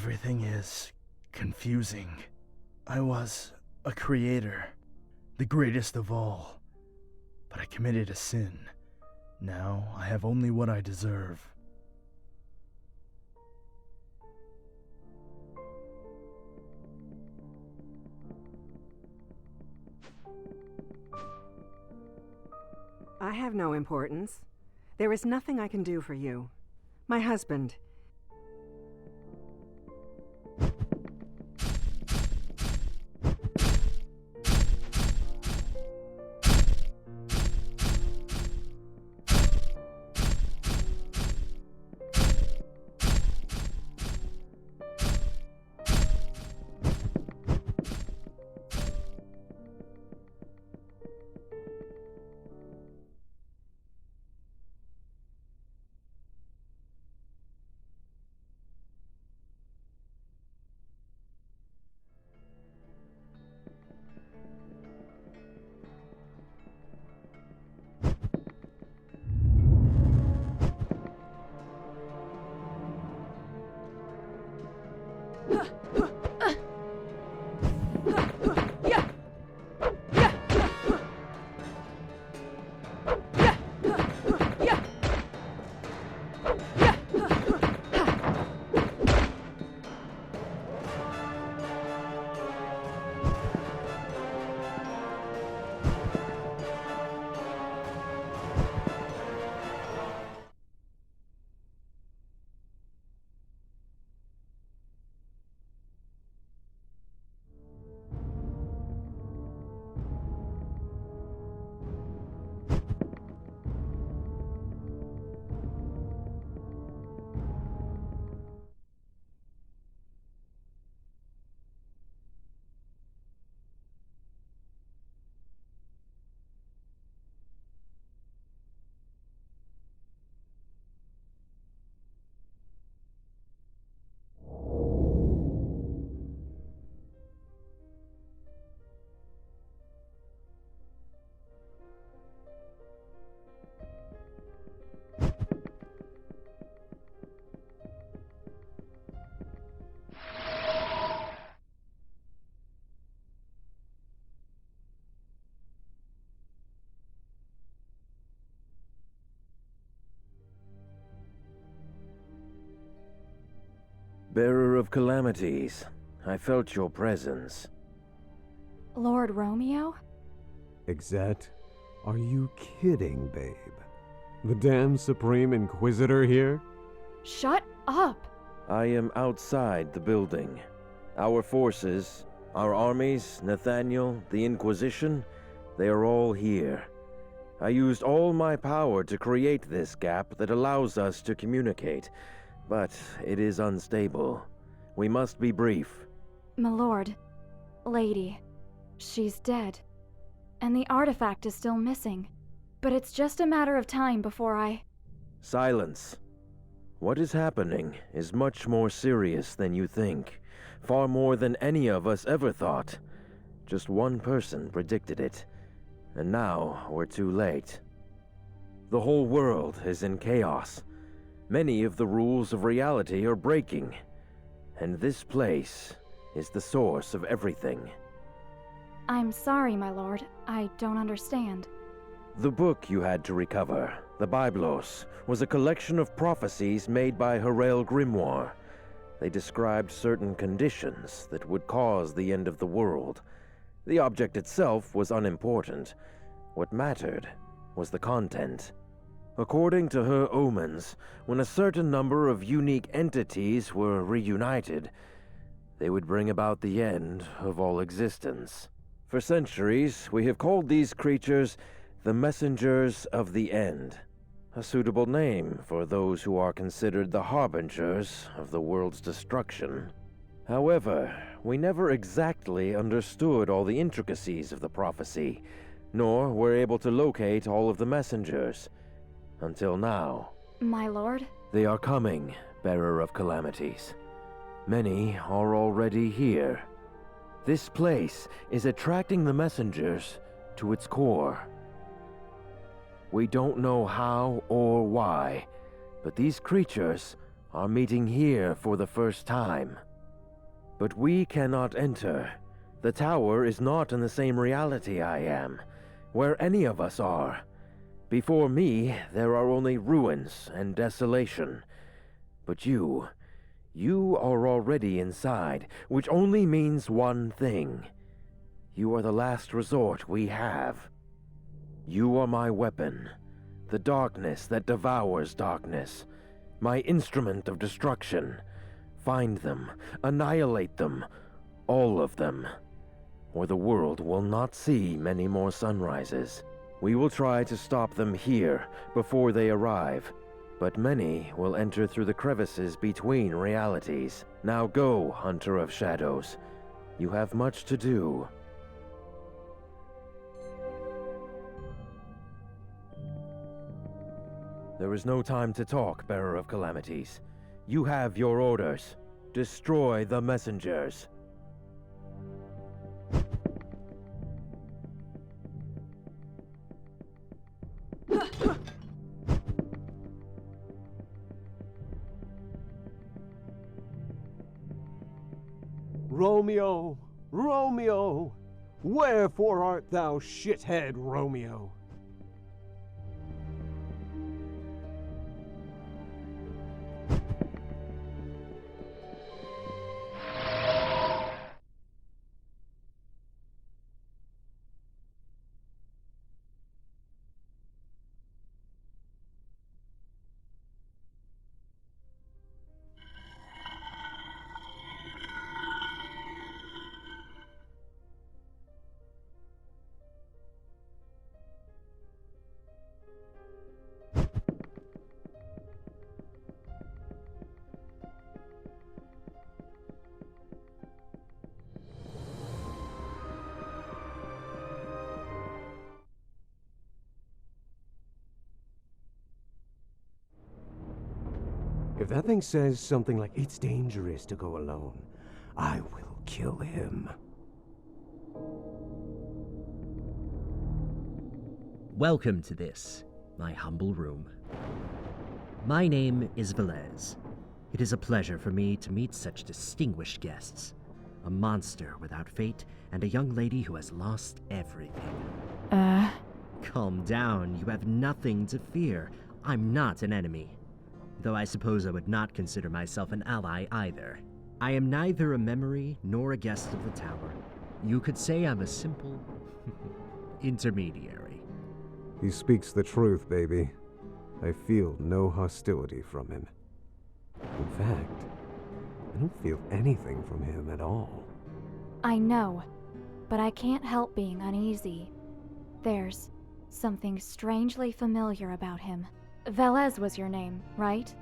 Everything is confusing. I was a creator, the greatest of all, but I committed a sin. Now I have only what I deserve. I have no importance. There is nothing I can do for you. My husband. Bearer of calamities, I felt your presence. Lord Romeo? Exet, are you kidding, babe? The damn Supreme Inquisitor here? Shut up! I am outside the building. Our forces, our armies, Nathaniel, the Inquisition, they are all here. I used all my power to create this gap that allows us to communicate, but it is unstable. We must be brief. Milord, lady, she's dead. And the artifact is still missing. But it's just a matter of time before I... Silence. What is happening is much more serious than you think. Far more than any of us ever thought. Just one person predicted it. And now we're too late. The whole world is in chaos. Many of the rules of reality are breaking. And this place is the source of everything. I'm sorry, my lord. I don't understand. The book you had to recover, the Biblos, was a collection of prophecies made by Harel Grimoire. They described certain conditions that would cause the end of the world. The object itself was unimportant. What mattered was the content. According to her omens, when a certain number of unique entities were reunited, they would bring about the end of all existence. For centuries, we have called these creatures the Messengers of the End, a suitable name for those who are considered the harbingers of the world's destruction. However, we never exactly understood all the intricacies of the prophecy, nor were able to locate all of the messengers. Until now. My lord? They are coming, bearer of calamities. Many are already here. This place is attracting the messengers to its core. We don't know how or why, but these creatures are meeting here for the first time. But we cannot enter. The tower is not in the same reality I am, where any of us are. Before me, there are only ruins and desolation. But you are already inside, which only means one thing. You are the last resort we have. You are my weapon, the darkness that devours darkness, my instrument of destruction. Find them, annihilate them, all of them, or the world will not see many more sunrises. We will try to stop them here before they arrive, but many will enter through the crevices between realities. Now go, Hunter of Shadows. You have much to do. There is no time to talk, Bearer of Calamities. You have your orders. Destroy the messengers. Romeo, Romeo, wherefore art thou, shithead Romeo? If that thing says something like, "It's dangerous to go alone," I will kill him. Welcome to this, my humble room. My name is Velez. It is a pleasure for me to meet such distinguished guests. A monster without fate, and a young lady who has lost everything. Calm down, you have nothing to fear. I'm not an enemy. Though I suppose I would not consider myself an ally either. I am neither a memory nor a guest of the tower. You could say I'm a simple intermediary. He speaks the truth, baby. I feel no hostility from him. In fact, I don't feel anything from him at all. I know, but I can't help being uneasy. There's something strangely familiar about him. Velez was your name, right?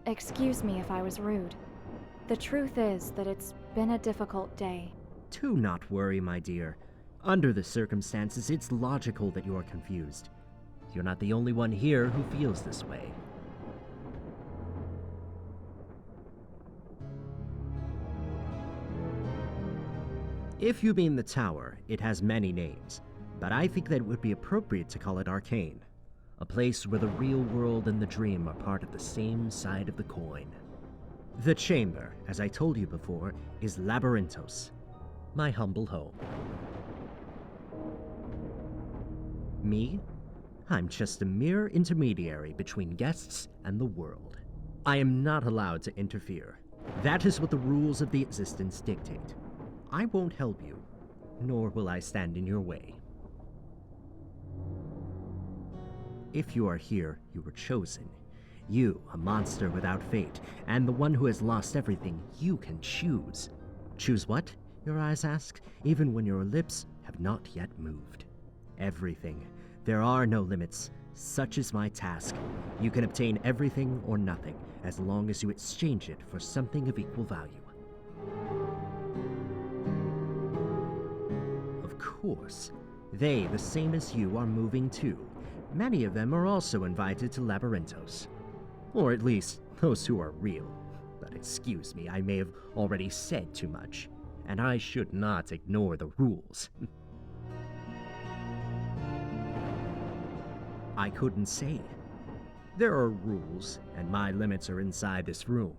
Excuse me if I was rude. The truth is that it's been a difficult day. Do not worry, my dear. Under the circumstances, it's logical that you're confused. You're not the only one here who feels this way. If you mean the tower, it has many names, but I think that it would be appropriate to call it Arcane. A place where the real world and the dream are part of the same side of the coin. The chamber, as I told you before, is Labyrinthos, my humble home. Me? I'm just a mere intermediary between guests and the world. I am not allowed to interfere. That is what the rules of the existence dictate. I won't help you, nor will I stand in your way. If you are here, you were chosen. You, a monster without fate, and the one who has lost everything, you can choose. Choose what? Your eyes ask, even when your lips have not yet moved. Everything. There are no limits. Such is my task. You can obtain everything or nothing, as long as you exchange it for something of equal value. Of course, they, the same as you, are moving too. Many of them are also invited to Labyrinthos. Or at least, those who are real. But excuse me, I may have already said too much, and I should not ignore the rules. I couldn't say. There are rules, and my limits are inside this room.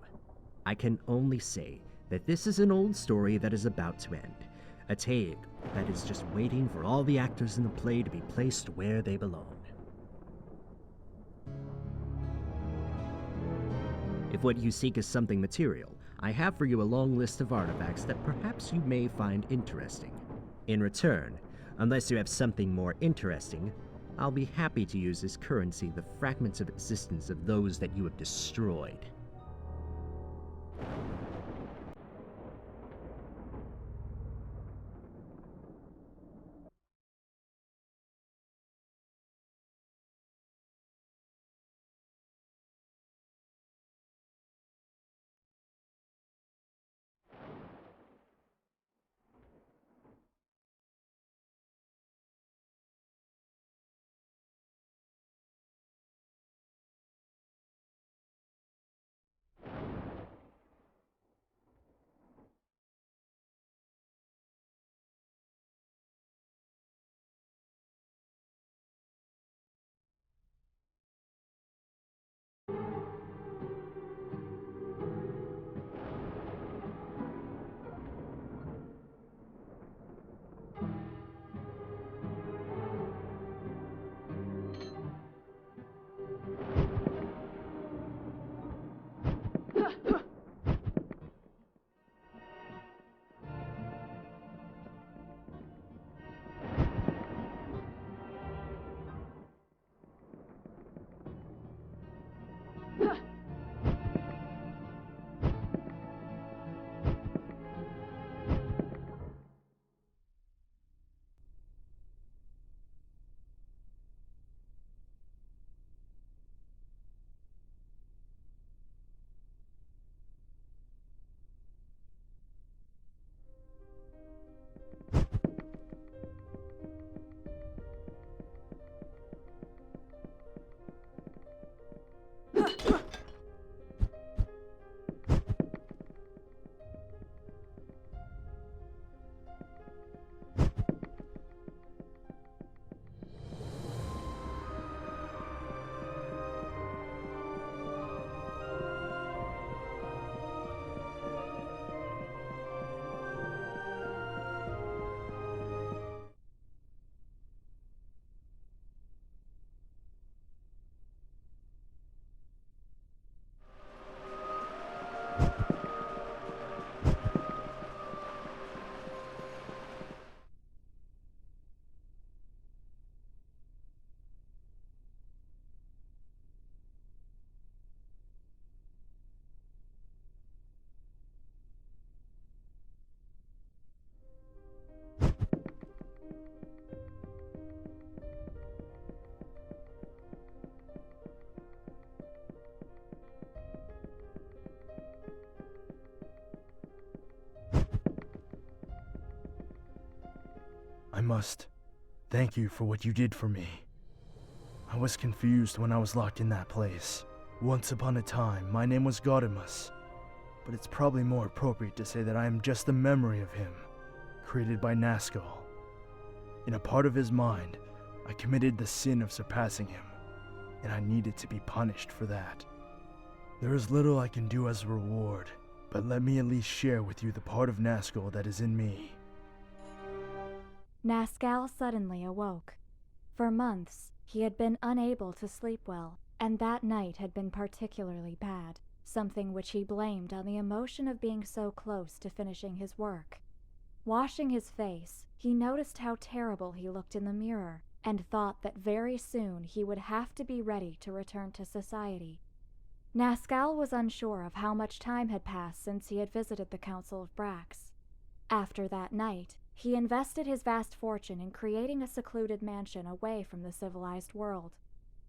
I can only say that this is an old story that is about to end, a tale that is just waiting for all the actors in the play to be placed where they belong. If what you seek is something material, I have for you a long list of artifacts that perhaps you may find interesting. In return, unless you have something more interesting, I'll be happy to use as currency the fragments of existence of those that you have destroyed. I must thank you for what you did for me. I was confused when I was locked in that place. Once upon a time, my name was Gaudemus, but it's probably more appropriate to say that I am just the memory of him, created by Nazgul. In a part of his mind, I committed the sin of surpassing him, and I needed to be punished for that. There is little I can do as a reward, but let me at least share with you the part of Nazgul that is in me. Nazgul suddenly awoke. For months, he had been unable to sleep well, and that night had been particularly bad, something which he blamed on the emotion of being so close to finishing his work. Washing his face, he noticed how terrible he looked in the mirror, and thought that very soon he would have to be ready to return to society. Nazgul was unsure of how much time had passed since he had visited the Council of Brax. After that night, he invested his vast fortune in creating a secluded mansion away from the civilized world.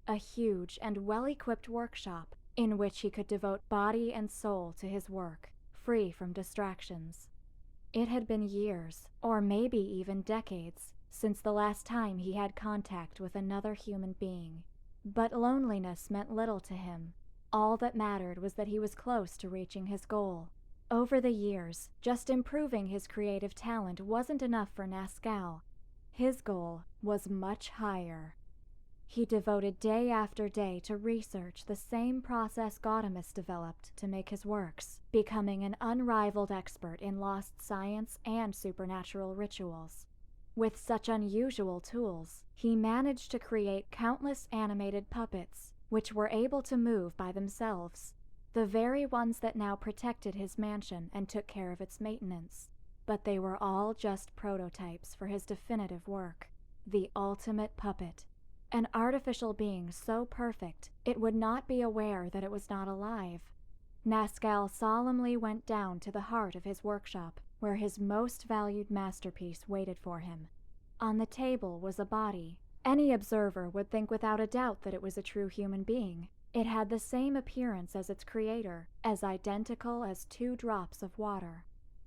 A huge and well-equipped workshop in which he could devote body and soul to his work, free from distractions. It had been years, or maybe even decades, since the last time he had contact with another human being. But loneliness meant little to him. All that mattered was that he was close to reaching his goal. Over the years, just improving his creative talent wasn't enough for Nazgul. His goal was much higher. He devoted day after day to research the same process Gaudamus developed to make his works, becoming an unrivaled expert in lost science and supernatural rituals. With such unusual tools, he managed to create countless animated puppets, which were able to move by themselves, the very ones that now protected his mansion and took care of its maintenance. But they were all just prototypes for his definitive work, the ultimate puppet. An artificial being so perfect it would not be aware that it was not alive. Nazcal solemnly went down to the heart of his workshop, where his most valued masterpiece waited for him. On the table was a body. Any observer would think without a doubt that it was a true human being. It had the same appearance as its creator, as identical as 2 drops of water.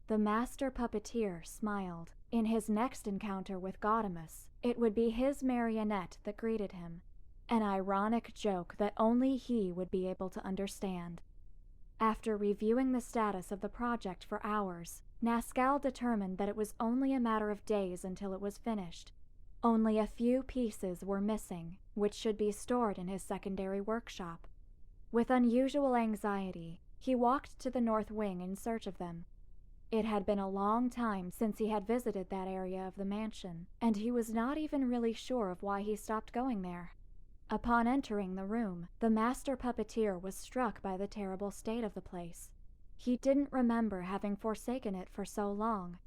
The master puppeteer smiled. In his next encounter with Gaudamus, it would be his marionette that greeted him, an ironic joke that only he would be able to understand. After reviewing the status of the project for hours, Nazcal determined that it was only a matter of days until it was finished. Only a few pieces were missing, which should be stored in his secondary workshop. With unusual anxiety, he walked to the north wing in search of them. It had been a long time since he had visited that area of the mansion, and he was not even really sure of why he stopped going there. Upon entering the room, the master puppeteer was struck by the terrible state of the place. He didn't remember having forsaken it for so long.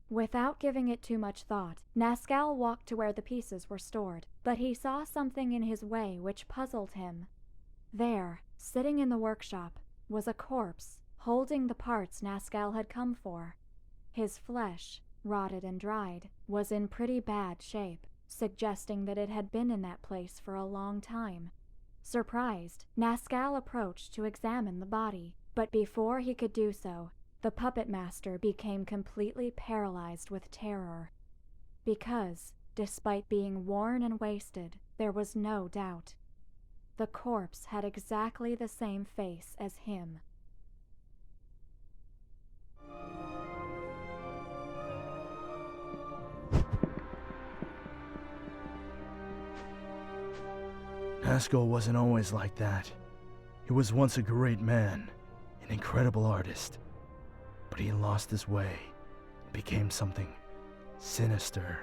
Without giving it too much thought, Nazcal walked to where the pieces were stored, but he saw something in his way which puzzled him. There, sitting in the workshop, was a corpse, holding the parts Nazcal had come for. His flesh, rotted and dried, was in pretty bad shape, suggesting that it had been in that place for a long time. Surprised, Nazcal approached to examine the body, but before he could do so, the puppet master became completely paralyzed with terror. Because, despite being worn and wasted, there was no doubt. The corpse had exactly the same face as him. Nazcal wasn't always like that. He was once a great man, an incredible artist. But he lost his way and became something sinister.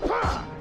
Ha!